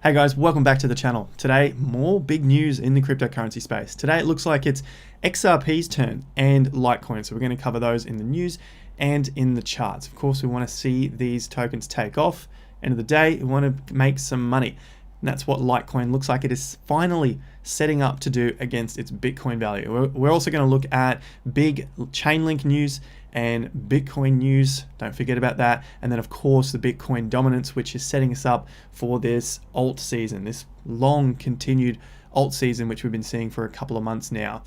Hey guys, welcome back to the channel. Today, more big news in the cryptocurrency space. Today it looks like it's XRP's turn and Litecoin. So we're going to cover those in the news and in the charts. Of course, we want to see these tokens take off. End of the day, we want to make some money. And that's what Litecoin looks like it is finally setting up to do against its Bitcoin value. We're also going to look at big Chainlink news and Bitcoin news. Don't forget about that. And then of course the Bitcoin dominance, which is setting us up for this alt season, this long continued alt season, which we've been seeing for a couple of months now.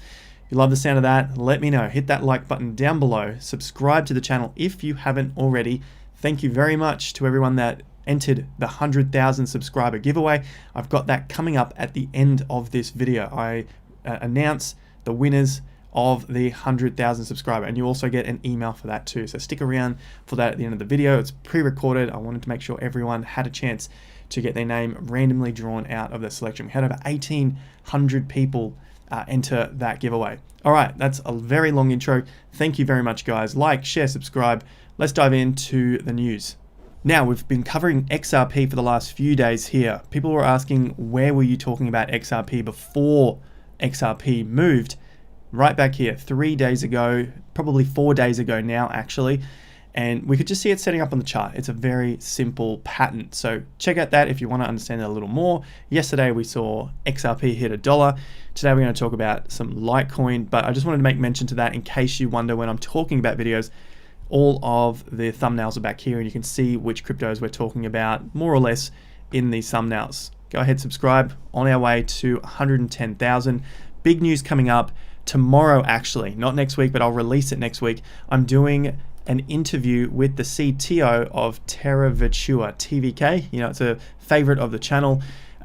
If you love the sound of that, let me know. Hit that like button down below. Subscribe to the channel if you haven't already. Thank you very much to everyone that entered the 100,000 subscriber giveaway. I've got that coming up at the end of this video. I announce the winners of the 100,000 subscriber, and you also get an email for that too. So stick around for that at the end of the video. It's pre-recorded. I wanted to make sure everyone had a chance to get their name randomly drawn out of the selection. We had over 1,800 people enter that giveaway. All right, that's a very long intro. Thank you very much, guys. Like, share, subscribe. Let's dive into the news. Now, we've been covering XRP for the last few days here. People were asking, where were you talking about XRP before XRP moved? Right back here, 3 days ago, probably 4 days ago now, actually. And we could just see it setting up on the chart. It's a very simple pattern. So check out that if you want to understand it a little more. Yesterday, we saw XRP hit $1. Today, we're going to talk about some Litecoin, but I just wanted to make mention to that in case you wonder when I'm talking about videos. All of the thumbnails are back here and you can see which cryptos we're talking about more or less in these thumbnails. Go ahead, subscribe. On our way to 110,000. Big news coming up tomorrow, actually, not next week, but I'll release it next week. I'm doing an interview with the CTO of Terra Virtua, TVK. You know, it's a favorite of the channel.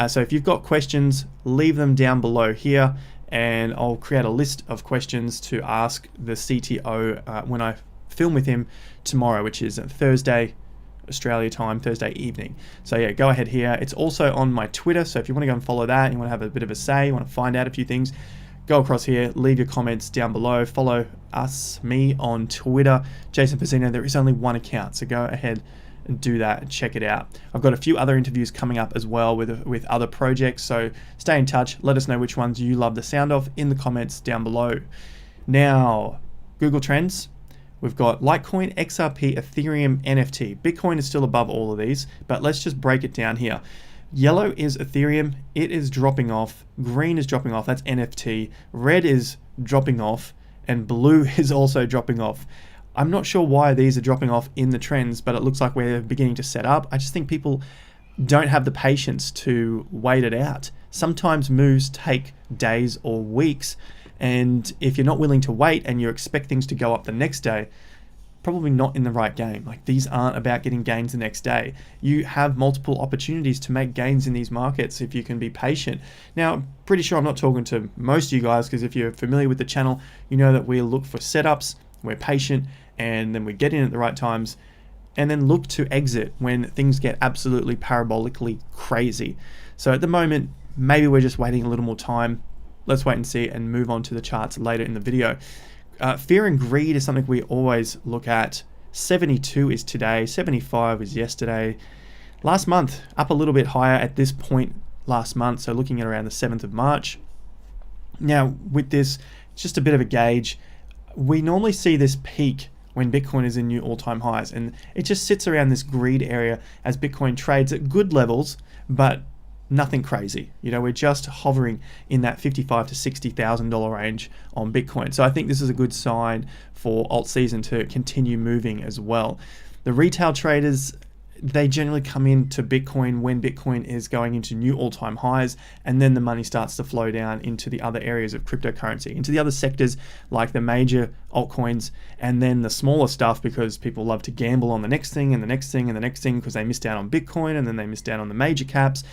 So if you've got questions, leave them down below here and I'll create a list of questions to ask the CTO when I film with him tomorrow, which is Thursday Australia time, Thursday evening. So yeah, go ahead here. It's also on my Twitter, so if you want to go and follow that, you want to have a bit of a say, you want to find out a few things, go across here, leave your comments down below, follow me on Twitter, Jason Pizzino. There is only one account, so go ahead and do that and check it out. I've got a few other interviews coming up as well with other projects, so stay in touch. Let us know which ones you love the sound of in the comments down below. Now, Google Trends. We've got Litecoin, XRP, Ethereum, NFT. Bitcoin is still above all of these, but let's just break it down here. Yellow is Ethereum. It is dropping off. Green is dropping off. That's NFT. Red is dropping off. And blue is also dropping off. I'm not sure why these are dropping off in the trends, but it looks like we're beginning to set up. I just think people don't have the patience to wait it out. Sometimes moves take days or weeks. And if you're not willing to wait and you expect things to go up the next day, probably not in the right game. Like, these aren't about getting gains the next day. You have multiple opportunities to make gains in these markets if you can be patient. Now, pretty sure I'm not talking to most of you guys, because if you're familiar with the channel, you know that we look for setups, we're patient, and then we get in at the right times, and then look to exit when things get absolutely parabolically crazy. So at the moment, maybe we're just waiting a little more time. Let's wait and see and move on to the charts later in the video. Fear and greed is something we always look at. 72 is today, 75 is yesterday. Last month, up a little bit higher at this point last month, so looking at around the 7th of March. Now, with this, it's just a bit of a gauge. We normally see this peak when Bitcoin is in new all-time highs, and it just sits around this greed area as Bitcoin trades at good levels, but nothing crazy. You know, we're just hovering in that $55,000 to $60,000 range on Bitcoin. So I think this is a good sign for alt season to continue moving as well. The retail traders, they generally come into Bitcoin when Bitcoin is going into new all-time highs, and then the money starts to flow down into the other areas of cryptocurrency, into the other sectors like the major altcoins, and then the smaller stuff, because people love to gamble on the next thing and the next thing and the next thing, because they missed out on Bitcoin, and then they missed out on the major caps.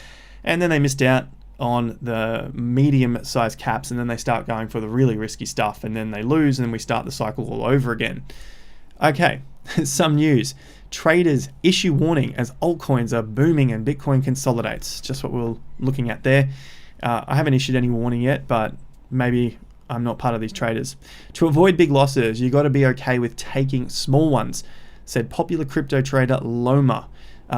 And then they missed out on the medium-sized caps, and then they start going for the really risky stuff, and then they lose, and then we start the cycle all over again. Okay, some news. Traders issue warning as altcoins are booming and Bitcoin consolidates. Just what we're looking at there. I haven't issued any warning yet, but maybe I'm not part of these traders. To avoid big losses, you got to be okay with taking small ones, said popular crypto trader Loma.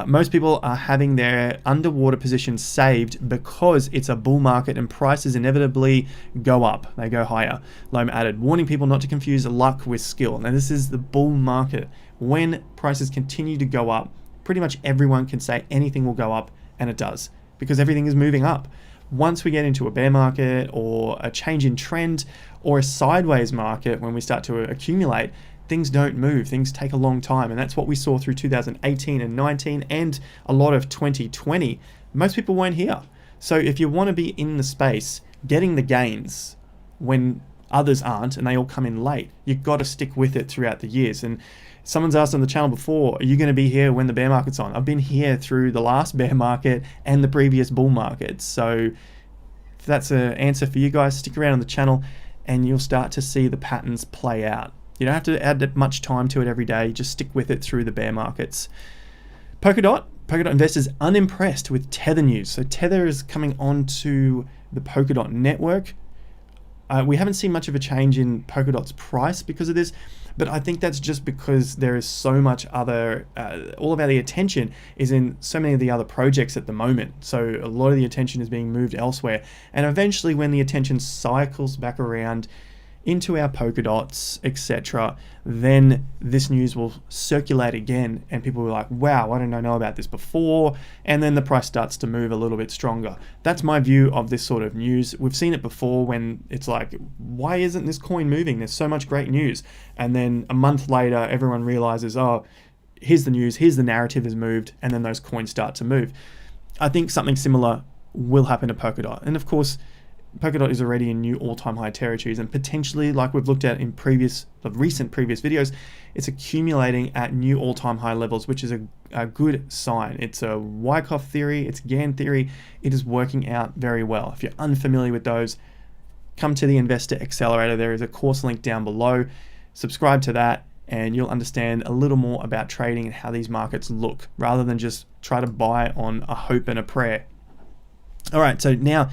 Most people are having their underwater positions saved because it's a bull market and prices inevitably go up. They go higher. Loam added, warning people not to confuse luck with skill. Now this is the bull market. When prices continue to go up, pretty much everyone can say anything will go up, and it does, because everything is moving up. Once we get into a bear market or a change in trend or a sideways market, when we start to accumulate, things don't move. Things take a long time, and that's what we saw through 2018 and 19 and a lot of 2020. Most people weren't here. So if you want to be in the space, getting the gains when others aren't and they all come in late, you've got to stick with it throughout the years. And someone's asked on the channel before, are you going to be here when the bear market's on? I've been here through the last bear market and the previous bull market. So if that's an answer for you guys, stick around on the channel and you'll start to see the patterns play out. You don't have to add much time to it every day. Just stick with it through the bear markets. Polkadot investors unimpressed with Tether news. So Tether is coming onto the Polkadot network. We haven't seen much of a change in Polkadot's price because of this, but I think that's just because there is so much other, all of the attention is in so many of the other projects at the moment. So a lot of the attention is being moved elsewhere. And eventually when the attention cycles back around into our Polkadots, etc., then this news will circulate again and people will be like, wow, why didn't I know about this before? And then the price starts to move a little bit stronger. That's my view of this sort of news. We've seen it before when it's like, why isn't this coin moving? There's so much great news. And then a month later, everyone realizes, oh, here's the news, here's the narrative has moved, and then those coins start to move. I think something similar will happen to Polkadot. And of course, Polkadot is already in new all-time high territories, and potentially, like we've looked at in recent previous videos, it's accumulating at new all-time high levels, which is a good sign. It's a Wyckoff theory, it's Gann theory. It is working out very well. If you're unfamiliar with those, come to the Investor Accelerator. There is a course link down below. Subscribe to that, and you'll understand a little more about trading and how these markets look, rather than just try to buy on a hope and a prayer. All right, so now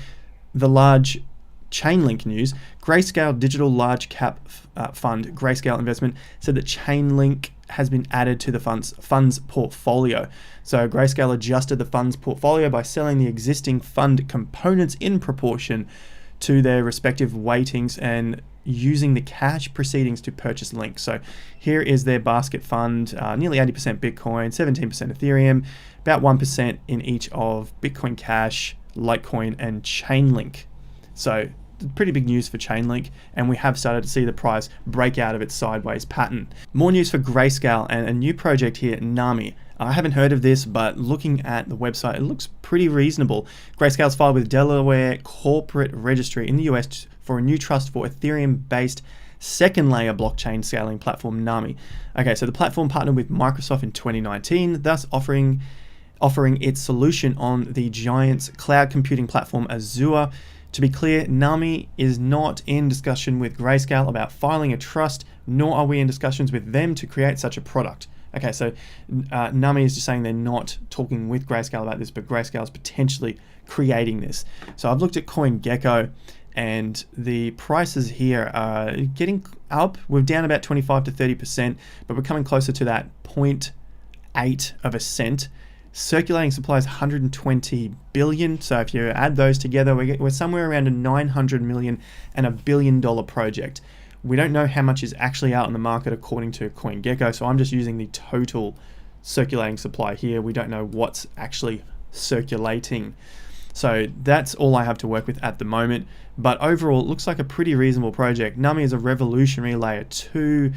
the large Chainlink news. Grayscale Digital Large Cap Fund, Grayscale Investment, said that Chainlink has been added to the fund's portfolio. So Grayscale adjusted the fund's portfolio by selling the existing fund components in proportion to their respective weightings and using the cash proceedings to purchase Link. So here is their basket fund, nearly 80% Bitcoin, 17% Ethereum, about 1% in each of Bitcoin Cash, Litecoin, and Chainlink. So pretty big news for Chainlink, and we have started to see the price break out of its sideways pattern. More news for Grayscale and a new project here, NAMI. I haven't heard of this, but looking at the website, it looks pretty reasonable. Grayscale's filed with Delaware Corporate Registry in the US for a new trust for Ethereum-based second layer blockchain scaling platform NAMI. Okay, so the platform partnered with Microsoft in 2019, thus offering its solution on the giant's cloud computing platform Azure. To be clear, NAMI is not in discussion with Grayscale about filing a trust, nor are we in discussions with them to create such a product. Okay, so NAMI is just saying they're not talking with Grayscale about this, but Grayscale is potentially creating this. So I've looked at CoinGecko, and the prices here are getting up. We're down about 25 to 30%, but we're coming closer to that 0.8 of a cent. Circulating supply is 120 billion. So if you add those together, we're somewhere around a 900 million and $1 billion project. We don't know how much is actually out in the market according to CoinGecko, so I'm just using the total circulating supply here. We don't know what's actually circulating. So that's all I have to work with at the moment. But overall, it looks like a pretty reasonable project. NAMI is a revolutionary layer 2,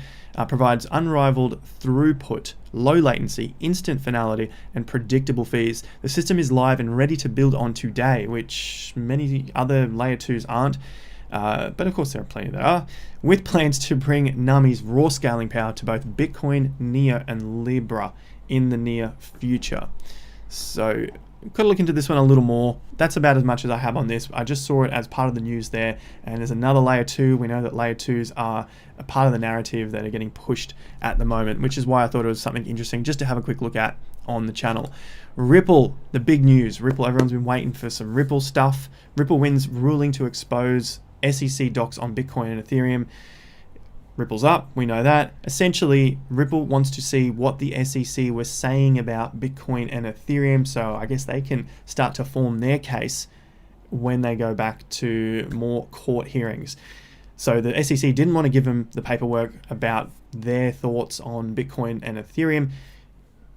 provides unrivaled throughput, low latency, instant finality, and predictable fees. The system is live and ready to build on today, which many other layer 2s aren't. But of course there are plenty that are, with plans to bring NAMI's raw scaling power to both Bitcoin, Neo, and Libra in the near future. So got to look into this one a little more. That's about as much as I have on this. I just saw it as part of the news there, and there's another layer 2. We know that layer 2s are a part of the narrative that are getting pushed at the moment, which is why I thought it was something interesting just to have a quick look at on the channel. Ripple, the big news. Ripple, everyone's been waiting for some Ripple stuff. Ripple wins ruling to expose SEC docs on Bitcoin and Ethereum. Ripple's up, we know that. Essentially, Ripple wants to see what the SEC was saying about Bitcoin and Ethereum, so I guess they can start to form their case when they go back to more court hearings. So the SEC didn't want to give them the paperwork about their thoughts on Bitcoin and Ethereum.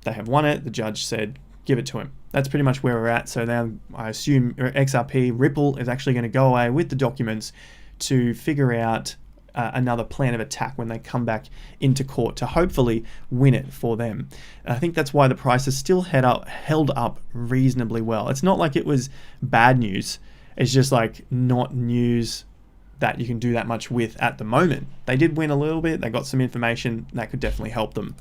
They have won it. The judge said, give it to him. That's pretty much where we're at. So now I assume XRP, Ripple, is actually going to go away with the documents to figure out another plan of attack when they come back into court to hopefully win it for them. And I think that's why the price is still held up reasonably well. It's not like it was bad news. It's just like not news that you can do that much with at the moment. They did win a little bit. They got some information that could definitely help them.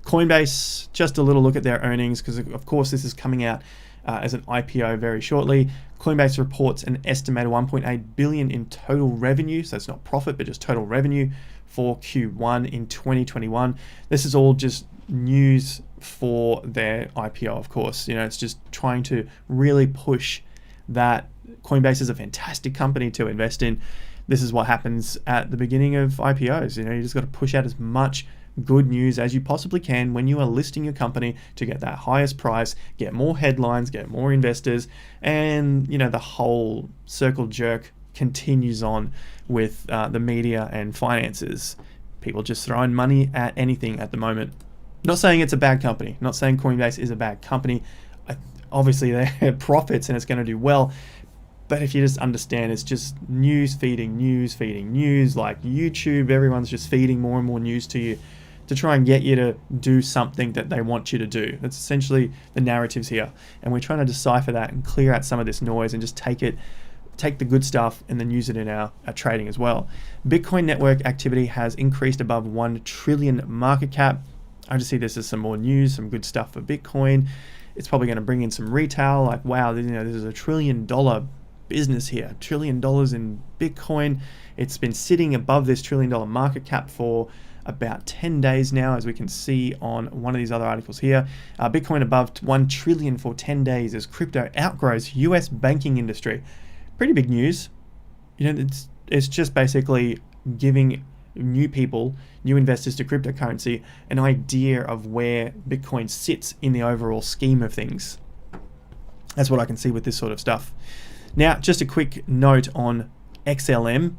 Coinbase, just a little look at their earnings, because of course this is coming out as an IPO very shortly. Coinbase reports an estimated 1.8 billion in total revenue, so it's not profit but just total revenue for Q1 in 2021. This is all just news for their IPO, of course. You know, it's just trying to really push that Coinbase is a fantastic company to invest in. This is what happens at the beginning of IPOs. You know, you just got to push out as much good news as you possibly can when you are listing your company to get that highest price, get more headlines, get more investors, and you know, the whole circle jerk continues on with the media and finances. People just throwing money at anything at the moment. Not saying it's a bad company, not saying Coinbase is a bad company. Obviously they have profits and it's going to do well, but if you just understand, it's just news feeding news, like YouTube. Everyone's just feeding more and more news to you to try and get you to do something that they want you to do. That's essentially the narratives here. And we're trying to decipher that and clear out some of this noise and just take the good stuff and then use it in our trading as well. Bitcoin network activity has increased above 1 trillion market cap. I just see this as some more news, some good stuff for Bitcoin. It's probably going to bring in some retail, like, wow, you know, this is $1 trillion business here, $1 trillion in Bitcoin. It's been sitting above this $1 trillion market cap for about 10 days now, as we can see on one of these other articles here. Bitcoin above 1 trillion for 10 days as crypto outgrows US banking industry. Pretty big news. You know, it's just basically giving new people, new investors to cryptocurrency, an idea of where Bitcoin sits in the overall scheme of things. That's what I can see with this sort of stuff. Now, just a quick note on XLM.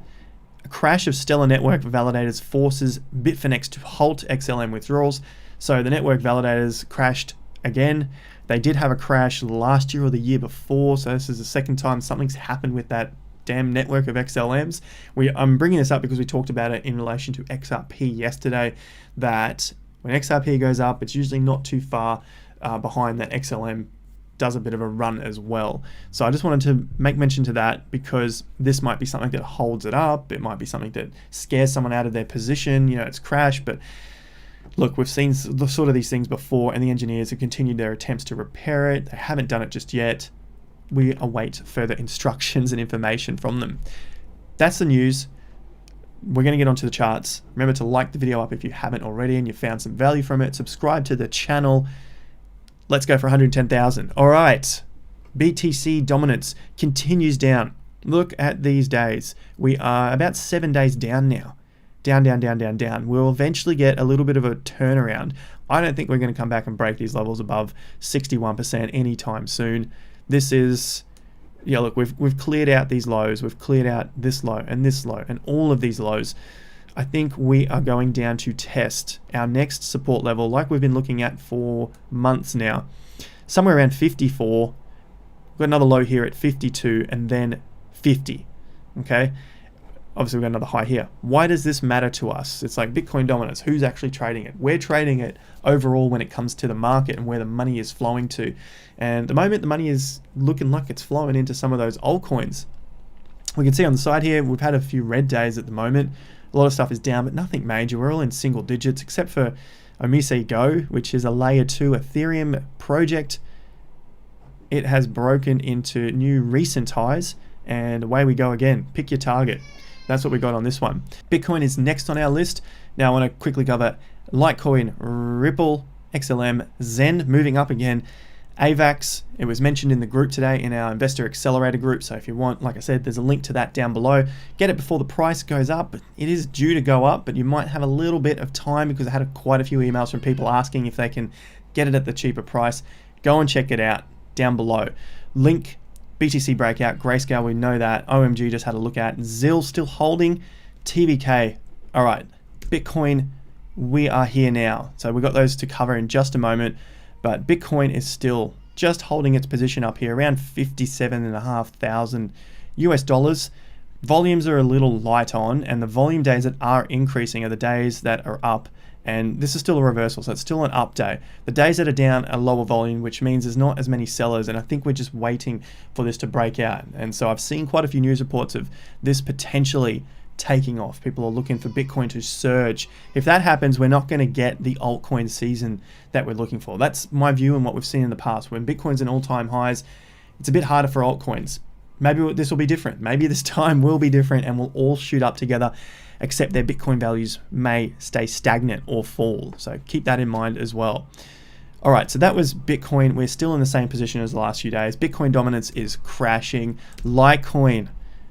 A crash of Stellar network validators forces Bitfinex to halt XLM withdrawals. So the network validators crashed again. They did have a crash last year or the year before, so this is the second time something's happened with that damn network of XLMs. I'm bringing this up because we talked about it in relation to XRP yesterday, that when XRP goes up, it's usually not too far behind that XLM does a bit of a run as well. So I just wanted to make mention to that, because this might be something that holds it up. It might be something that scares someone out of their position. You know, it's crashed, but look, we've seen sort of these things before, and the engineers have continued their attempts to repair it. They haven't done it just yet. We await further instructions and information from them. That's the news. We're going to get onto the charts. Remember to like the video up if you haven't already and you found some value from it. Subscribe to the channel. Let's go for 110,000. All right. BTC dominance continues down. Look at these days. We are about 7 days down now. Down. We'll eventually get a little bit of a turnaround. I don't think we're going to come back and break these levels above 61% anytime soon. This is, yeah, look, we've cleared out these lows. We've cleared out this low and all of these lows. I think we are going down to test our next support level, like we've been looking at for months now. Somewhere around 54. We've got another low here at 52 and then 50. Okay. Obviously, we've got another high here. Why does this matter to us? It's like Bitcoin dominance. Who's actually trading it? We're trading it overall when it comes to the market and where the money is flowing to. And at the moment, the money is looking like it's flowing into some of those altcoins. We can see on the side here, we've had a few red days at the moment. A lot of stuff is down, but nothing major. We're all in single digits, except for Omise Go, which is a layer 2 Ethereum project. It has broken into new recent highs, and away we go again. Pick your target. That's what we got on this one. Bitcoin is next on our list. Now I want to quickly cover Litecoin, Ripple, XLM, Zen moving up again. AVAX, it was mentioned in the group today in our Investor Accelerator group. So if you want, like I said, there's a link to that down below. Get it before the price goes up. It is due to go up, but you might have a little bit of time because I had quite a few emails from people asking if they can get it at the cheaper price. Go and check it out down below. Link, BTC breakout, Grayscale, we know that. OMG just had a look at. ZIL still holding. TVK, all right. Bitcoin, we are here now. So we've got those to cover in just a moment. But Bitcoin is still just holding its position up here around 57,500 US dollars. Volumes are a little light on, and the volume days that are increasing are the days that are up. And this is still a reversal, so it's still an up day. The days that are down are lower volume, which means there's not as many sellers, and I think we're just waiting for this to break out. And so I've seen quite a few news reports of this potentially taking off. People are looking for Bitcoin to surge. If that happens, we're not going to get the altcoin season that we're looking for. That's my view and what we've seen in the past. When Bitcoin's in all-time highs, it's a bit harder for altcoins. Maybe this will be different. Maybe this time will be different and we'll all shoot up together, except their Bitcoin values may stay stagnant or fall. So keep that in mind as well. All right, so that was Bitcoin. We're still in the same position as the last few days. Bitcoin dominance is crashing. Litecoin,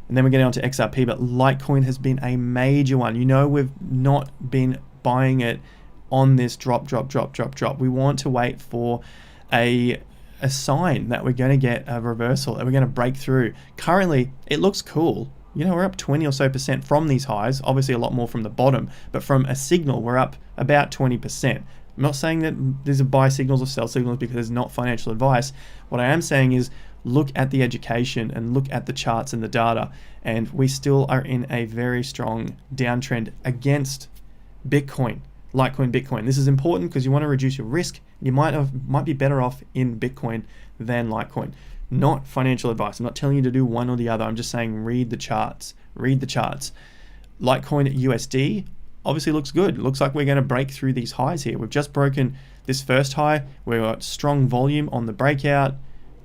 and then we're getting on to XRP, but Litecoin has been a major one. You know, we've not been buying it on this drop. We want to wait for a sign that we're going to get a reversal, that we're going to break through. Currently, it looks cool. You know, we're up 20 or so % from these highs, obviously a lot more from the bottom, but from a signal, we're up about 20%. I'm not saying that these are buy signals or sell signals because it's not financial advice. What I am saying is look at the education and look at the charts and the data, and we still are in a very strong downtrend against Bitcoin, Litecoin, Bitcoin. This is important because you want to reduce your risk. You might be better off in Bitcoin than Litecoin. Not financial advice. I'm not telling you to do one or the other. I'm just saying read the charts. Read the charts. Litecoin USD obviously looks good. It looks like we're going to break through these highs here. We've just broken this first high. We've got strong volume on the breakout.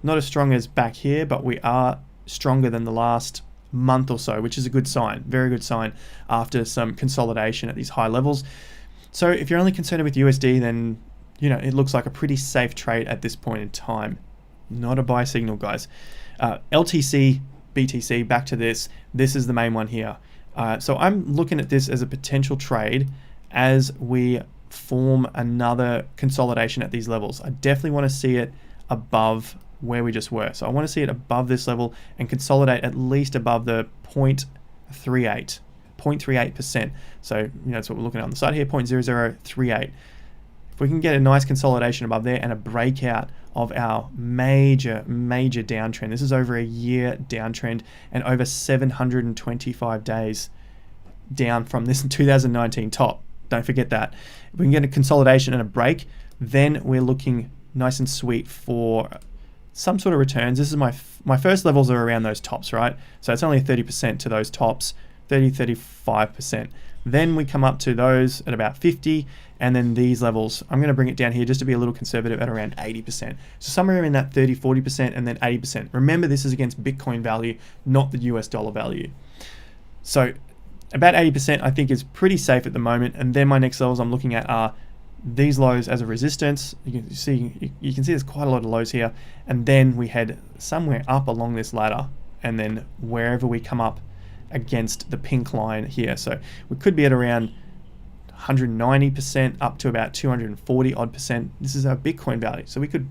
Not as strong as back here, but we are stronger than the last month or so, which is a good sign. Very good sign after some consolidation at these high levels. So if you're only concerned with USD, then you know it looks like a pretty safe trade at this point in time. Not a buy signal, guys. LTC, BTC, back to this. This is the main one here. So I'm looking at this as a potential trade as we form another consolidation at these levels. I definitely want to see it above where we just were. So I want to see it above this level and consolidate at least above the 0.38%. So you know that's what we're looking at on the side here, 0.0038. If we can get a nice consolidation above there and a breakout of our major downtrend. This is over a year downtrend and over 725 days down from this 2019 top. Don't forget that. If we can get a consolidation and a break, then we're looking nice and sweet for some sort of returns. This is my first levels are around those tops, right? So it's only 30% to those tops, 35%. Then we come up to those at about 50, and then these levels, I'm going to bring it down here just to be a little conservative at around 80%. So somewhere in that 30, 40%, and then 80%. Remember, this is against Bitcoin value, not the US dollar value. So about 80% I think is pretty safe at the moment. And then my next levels I'm looking at are these lows as a resistance. You can see there's quite a lot of lows here. And then we head somewhere up along this ladder, and then wherever we come up against the pink line here. So we could be at around 190% up to about 240 odd %. This is our Bitcoin value. So we could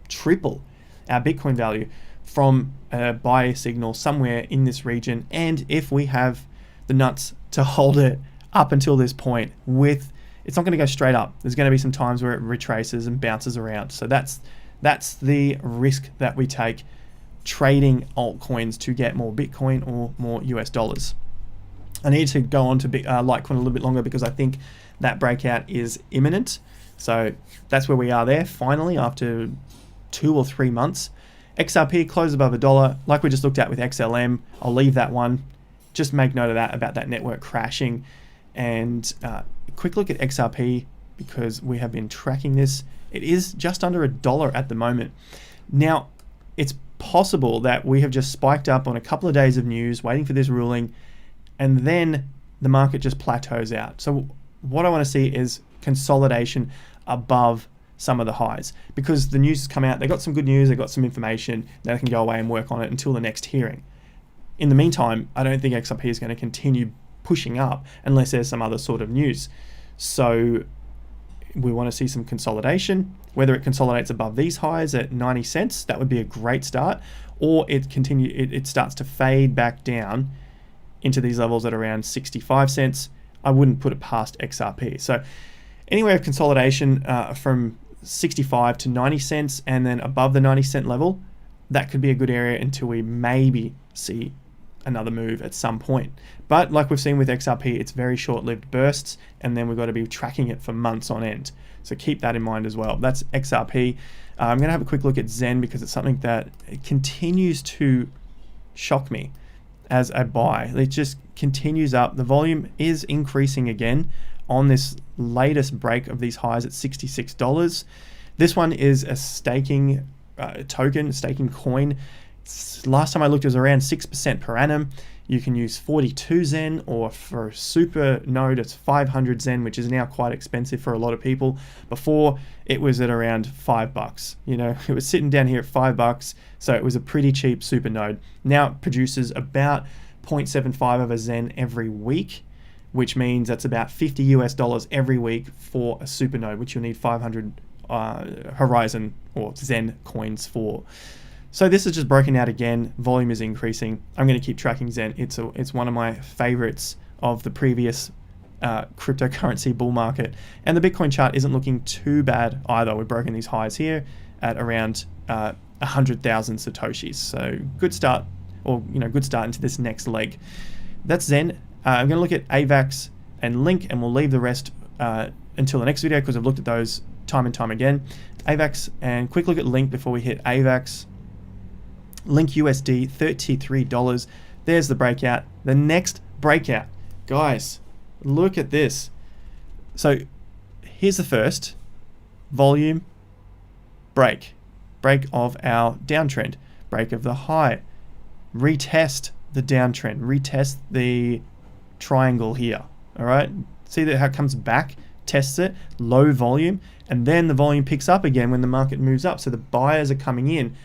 triple our Bitcoin value from a buy signal somewhere in this region. And if we have the nuts to hold it up until this point, it's not going to go straight up. There's going to be some times where it retraces and bounces around. So that's the risk that we take trading altcoins to get more Bitcoin or more US dollars. I need to go on to Litecoin a little bit longer because I think that breakout is imminent. So that's where we are there finally after 2 or 3 months. XRP closed above $1, like we just looked at with XLM. I'll leave that one. Just make note of that, about that network crashing. And a quick look at XRP because we have been tracking this. It is just under $1 at the moment. Now, it's possible that we have just spiked up on a couple of days of news waiting for this ruling, and then the market just plateaus out. So what I want to see is consolidation above some of the highs because the news has come out. They got some good news, they got some information. Now they can go away and work on it until the next hearing. In the meantime, I don't think XRP is going to continue pushing up unless there's some other sort of news. So we want to see some consolidation. Whether it consolidates above these highs at 90 cents, that would be a great start, or it starts to fade back down into these levels at around 65 cents. I wouldn't put it past XRP. So anywhere of consolidation from 65 to 90 cents and then above the 90 cent level, that could be a good area until we maybe see another move at some point. But like we've seen with XRP, it's very short-lived bursts, and then we've got to be tracking it for months on end. So keep that in mind as well. That's XRP. I'm going to have a quick look at Zen because it's something that continues to shock me as a buy. It just continues up. The volume is increasing again on this latest break of these highs at $66. This one is a staking token, staking coin. Last time I looked, it was around 6% per annum. You can use 42 Zen, or for a super node, it's 500 Zen, which is now quite expensive for a lot of people. Before, it was at around $5. You know, it was sitting down here at $5, so it was a pretty cheap super node. Now it produces about 0.75 of a Zen every week, which means that's about $50 US every week for a super node, which you'll need 500 Horizon or Zen coins for. So this is just broken out again. Volume is increasing. I'm going to keep tracking Zen. It's one of my favorites of the previous cryptocurrency bull market. And the Bitcoin chart isn't looking too bad either. We've broken these highs here at around 100,000 Satoshis. So good start, or good start into this next leg. That's Zen. I'm going to look at AVAX and Link, and we'll leave the rest until the next video because I've looked at those time and time again. AVAX, and quick look at Link before we hit AVAX. Link USD, $33. There's the breakout. The next breakout. Guys, look at this. So here's the first volume break. Break of our downtrend. Break of the high. Retest the downtrend. Retest the triangle here. All right. See that how it comes back, tests it, low volume, and then the volume picks up again when the market moves up. So the buyers are coming in.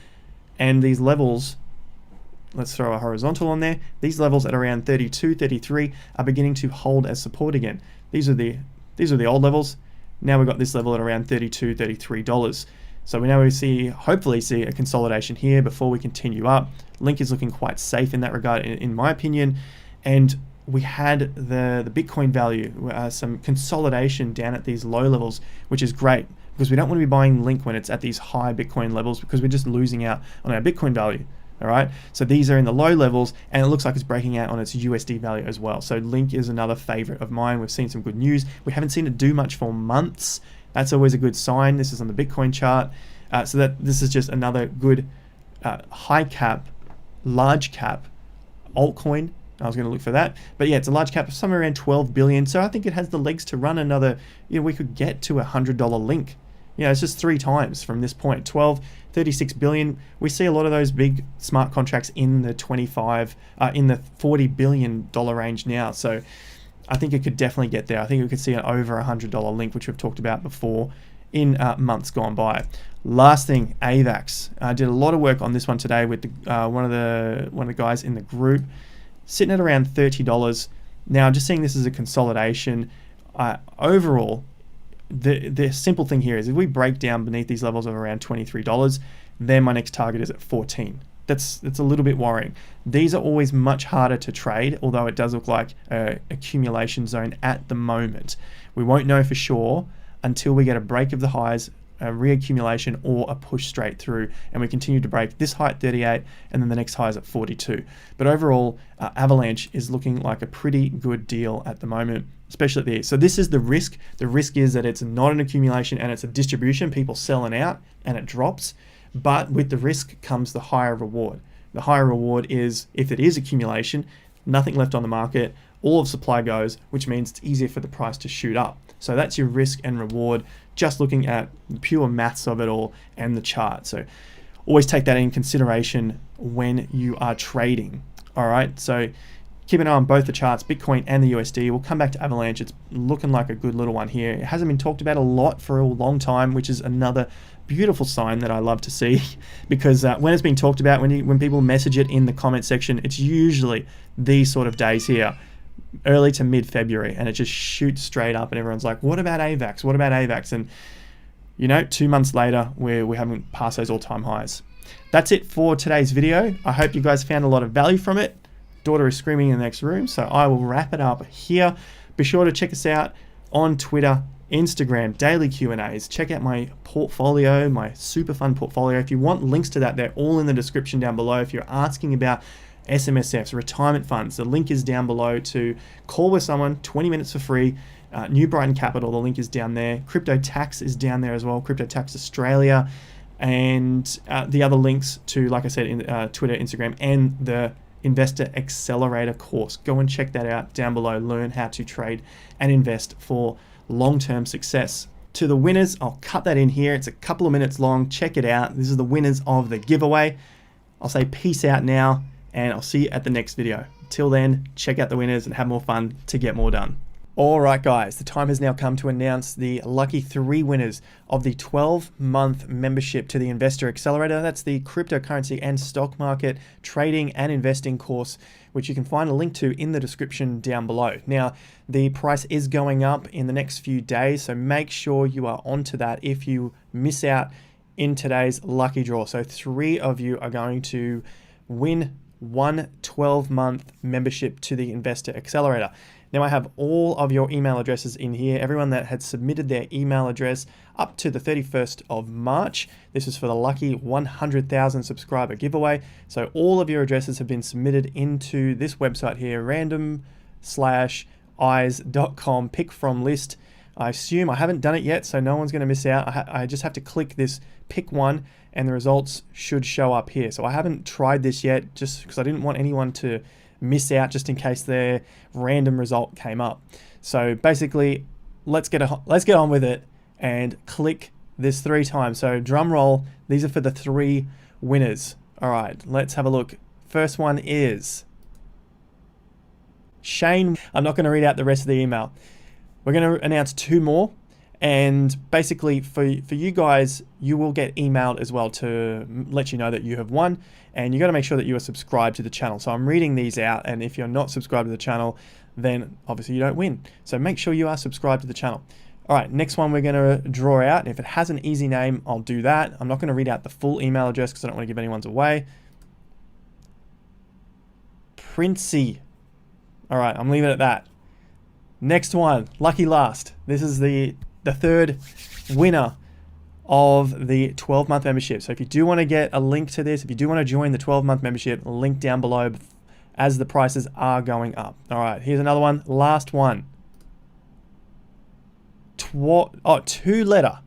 And these levels, let's throw a horizontal on there. These levels at around 32, 33 are beginning to hold as support again. These are the old levels. Now we've got this level at around $32, $33. So we now hopefully see a consolidation here before we continue up. Link is looking quite safe in that regard, in my opinion. And we had the Bitcoin value, some consolidation down at these low levels, which is great. Because we don't want to be buying Link when it's at these high Bitcoin levels because we're just losing out on our Bitcoin value. All right. So these are in the low levels and it looks like it's breaking out on its USD value as well. So Link is another favorite of mine. We've seen some good news. We haven't seen it do much for months. That's always a good sign. This is on the Bitcoin chart. So that this is just another good high cap, large cap altcoin. I was going to look for that. But yeah, it's a large cap of somewhere around 12 billion. So I think it has the legs to run another, we could get to $100 Link. It's just 3 times from this point. 12, 36 billion. We see a lot of those big smart contracts in the in the $40 billion range now. So I think it could definitely get there. I think we could see an over $100 Link, which we've talked about before in months gone by. Last thing, AVAX. I did a lot of work on this one today with one of the guys in the group, sitting at around $30. Now, just seeing this as a consolidation. Overall, the simple thing here is if we break down beneath these levels of around $23, then my next target is at 14. That's a little bit worrying. These are always much harder to trade, although it does look like an accumulation zone at the moment. We won't know for sure until we get a break of the highs, a reaccumulation, or a push straight through, and we continue to break this high at 38 and then the next high is at 42. But overall, Avalanche is looking like a pretty good deal at the moment, especially there. So this is the risk. The risk is that it's not an accumulation and it's a distribution, people selling out and it drops. But with the risk comes the higher reward. The higher reward is if it is accumulation, nothing left on the market, all of supply goes, which means it's easier for the price to shoot up. So that's your risk and reward, just looking at the pure maths of it all and the chart. So always take that in consideration when you are trading. All right. So Keep an eye on both the charts, Bitcoin and the USD. We'll come back to Avalanche. It's looking like a good little one here. It hasn't been talked about a lot for a long time, which is another beautiful sign that I love to see, because when it's being talked about, when people message it in the comment section, it's usually these sort of days here, early to mid-February, and it just shoots straight up and everyone's like, what about AVAX? What about AVAX? And you know, 2 months later, we haven't passed those all-time highs. That's it for today's video. I hope you guys found a lot of value from it. Daughter is screaming in the next room, so I will wrap it up here. Be sure to check us out on Twitter, Instagram, daily Q&As. Check out my portfolio, my super fun portfolio. If you want links to that, they're all in the description down below. If you're asking about SMSFs, retirement funds, the link is down below to call with someone, 20 minutes for free. New Brighton Capital, the link is down there. Crypto Tax is down there as well, Crypto Tax Australia, and the other links to, like I said, in Twitter, Instagram, and the Investor Accelerator course. Go and check that out down below. Learn how to trade and invest for long-term success. To the winners, I'll cut that in here. It's a couple of minutes long. Check it out. This is the winners of the giveaway. I'll say peace out now, and I'll see you at the next video. Till then, check out the winners and have more fun to get more done. All right, guys, the time has now come to announce the lucky 3 winners of the 12-month membership to the Investor Accelerator. That's the cryptocurrency and stock market trading and investing course, which you can find a link to in the description down below. Now, the price is going up in the next few days, so make sure you are onto that if you miss out in today's lucky draw. So 3 of you are going to win one 12-month membership to the Investor Accelerator. Now I have all of your email addresses in here. Everyone that had submitted their email address up to the 31st of March. This is for the lucky 100,000 subscriber giveaway. So all of your addresses have been submitted into this website here, random/eyes.com, pick from list. I assume I haven't done it yet, so no one's going to miss out. I just have to click this pick one and the results should show up here. So I haven't tried this yet just because I didn't want anyone to miss out just in case their random result came up. So basically, let's get on with it and click this 3 times. So drum roll, these are for the 3 winners. All right, let's have a look. First one is Shane. I'm not going to read out the rest of the email. We're going to announce 2 more. And basically for you guys, you will get emailed as well to let you know that you have won, and you got to make sure that you are subscribed to the channel. So I'm reading these out, and if you're not subscribed to the channel, then obviously you don't win. So make sure you are subscribed to the channel. All right, next one we're going to draw out. If it has an easy name, I'll do that. I'm not going to read out the full email address because I don't want to give anyone's away. Princey. All right, I'm leaving it at that. Next one, lucky last. This is the 3rd winner of the 12-month membership. So if you do want to get a link to this, if you do want to join the 12-month membership, link down below as the prices are going up. All right, here's another one. Last one. 2-letter.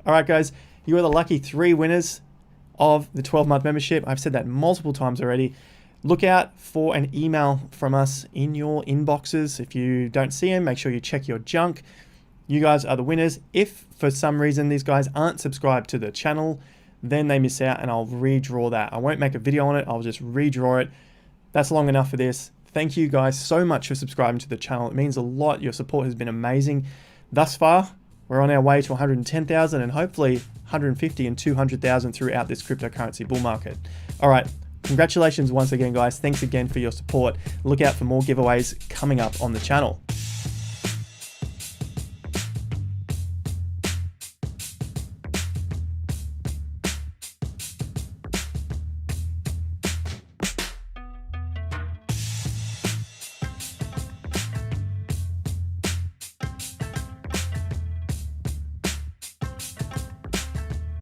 All right, guys, you are the lucky 3 winners of the 12-month membership. I've said that multiple times already. Look out for an email from us in your inboxes. If you don't see them, make sure you check your junk. You guys are the winners. If for some reason these guys aren't subscribed to the channel, then they miss out, and I'll redraw that. I won't make a video on it. I'll just redraw it. That's long enough for this. Thank you guys so much for subscribing to the channel. It means a lot. Your support has been amazing thus far. We're on our way to 110,000 and hopefully 150 and 200,000 throughout this cryptocurrency bull market. All right. Congratulations once again, guys. Thanks again for your support. Look out for more giveaways coming up on the channel.